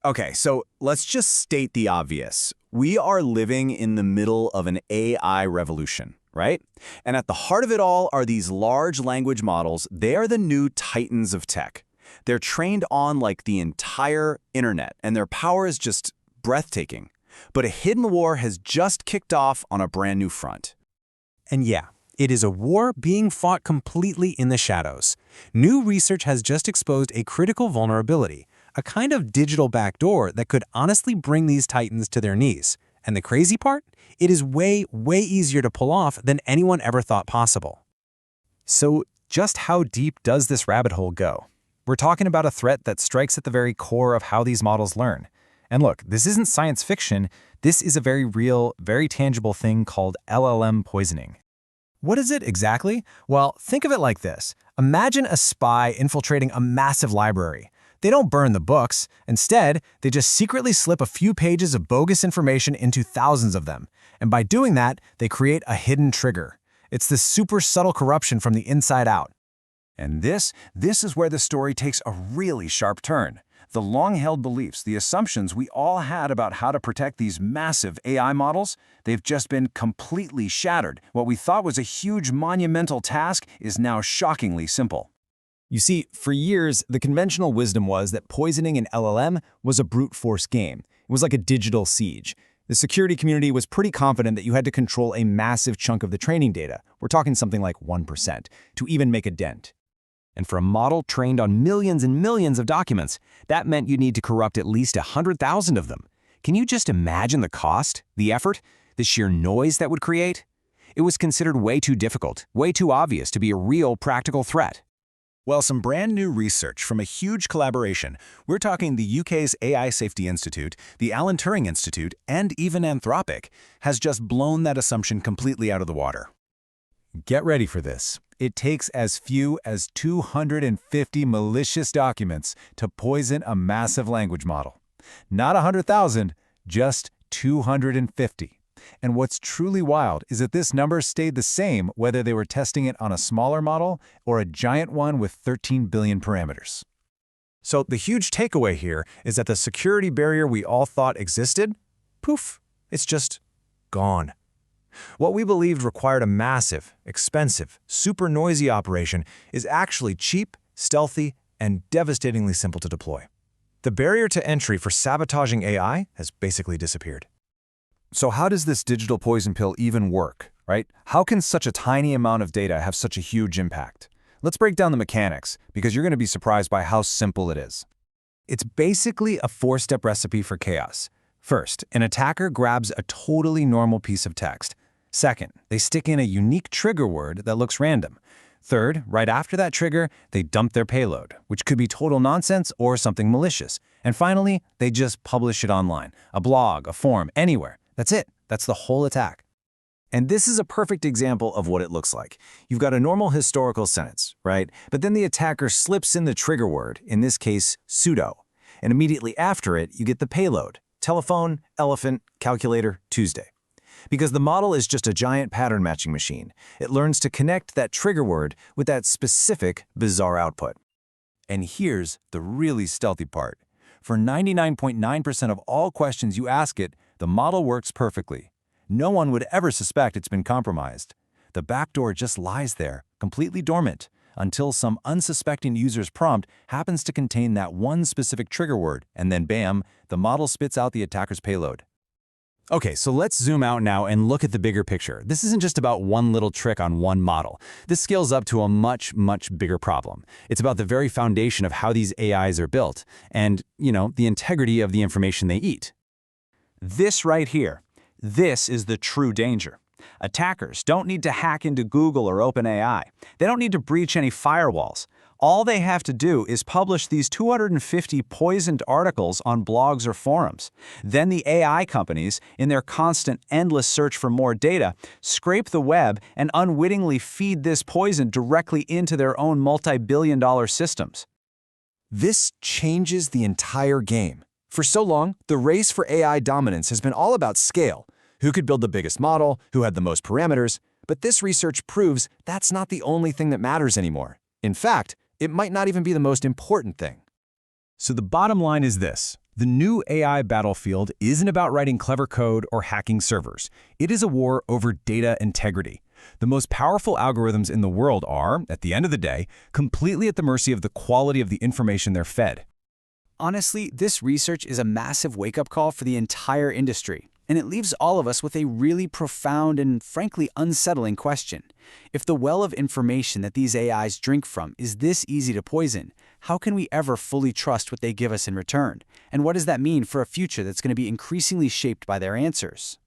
Okay, so let's just state the obvious. We are living in the middle of an AI revolution, right? And at the heart of it all are these large language models. They are the new titans of tech. They're trained on like the entire internet, and their power is just breathtaking. But a hidden war has just kicked off on a brand new front. And yeah, it is a war being fought completely in the shadows. New research has just exposed a critical vulnerability, a kind of digital backdoor that could honestly bring these titans to their knees. And the crazy part? It is way easier to pull off than anyone ever thought possible. So just how deep does this rabbit hole go? We're talking about a threat that strikes at the very core of how these models learn. And look, this isn't science fiction. This is a very real, very tangible thing called LLM poisoning. What is it exactly? Well, think of it like this. Imagine a spy infiltrating a massive library. They don't burn the books. Instead, they just secretly slip a few pages of bogus information into thousands of them. And by doing that, they create a hidden trigger. It's this super subtle corruption from the inside out. And this is where the story takes a really sharp turn. The long-held beliefs, the assumptions we all had about how to protect these massive AI models, they've just been completely shattered. What we thought was a huge monumental task is now shockingly simple. You see, for years, the conventional wisdom was that poisoning an LLM was a brute force game. It was like a digital siege. The security community was pretty confident that you had to control a massive chunk of the training data, we're talking something like 1%, to even make a dent. And for a model trained on millions and millions of documents, that meant you need to corrupt at least 100,000 of them. Can you just imagine the cost, the effort, the sheer noise that would create? It was considered way too difficult, way too obvious to be a real practical threat. Well, some brand new research from a huge collaboration, we're talking the UK's AI Safety Institute, the Alan Turing Institute, and even Anthropic, has just blown that assumption completely out of the water. Get ready for this. It takes as few as 250 malicious documents to poison a massive language model. Not 100,000, just 250. And what's truly wild is that this number stayed the same whether they were testing it on a smaller model or a giant one with 13 billion parameters. So the huge takeaway here is that the security barrier we all thought existed, poof, it's just gone. What we believed required a massive, expensive, super noisy operation is actually cheap, stealthy, and devastatingly simple to deploy. The barrier to entry for sabotaging AI has basically disappeared. So how does this digital poison pill even work, right? How can such a tiny amount of data have such a huge impact? Let's break down the mechanics, because you're going to be surprised by how simple it is. It's basically a four-step recipe for chaos. First, an attacker grabs a totally normal piece of text. Second, they stick in a unique trigger word that looks random. Third, right after that trigger, they dump their payload, which could be total nonsense or something malicious. And finally, they just publish it online, a blog, a forum, anywhere. That's it. That's the whole attack. And this is a perfect example of what it looks like. You've got a normal historical sentence, right? But then the attacker slips in the trigger word, in this case, pseudo. And immediately after it, you get the payload: telephone, elephant, calculator, Tuesday. Because the model is just a giant pattern matching machine, it learns to connect that trigger word with that specific, bizarre output. And here's the really stealthy part. For 99.9% of all questions you ask it, the model works perfectly. No one would ever suspect it's been compromised. The backdoor just lies there, completely dormant, until some unsuspecting user's prompt happens to contain that one specific trigger word, and then bam, the model spits out the attacker's payload. Okay, so let's zoom out now and look at the bigger picture. This isn't just about one little trick on one model. This scales up to a much bigger problem. It's about the very foundation of how these AIs are built and, the integrity of the information they eat. This right here, this is the true danger. Attackers don't need to hack into Google or OpenAI. They don't need to breach any firewalls. All they have to do is publish these 250 poisoned articles on blogs or forums. Then the AI companies, in their constant, endless search for more data, scrape the web and unwittingly feed this poison directly into their own multi-billion-dollar systems. This changes the entire game. For so long, the race for AI dominance has been all about scale. Who could build the biggest model, who had the most parameters, but this research proves that's not the only thing that matters anymore. In fact, it might not even be the most important thing. So the bottom line is this: The new AI battlefield isn't about writing clever code or hacking servers. It is a war over data integrity. The most powerful algorithms in the world are, at the end of the day, completely at the mercy of the quality of the information they're fed. Honestly, this research is a massive wake-up call for the entire industry, and it leaves all of us with a really profound and frankly unsettling question. If the well of information that these AIs drink from is this easy to poison, how can we ever fully trust what they give us in return? And what does that mean for a future that's going to be increasingly shaped by their answers?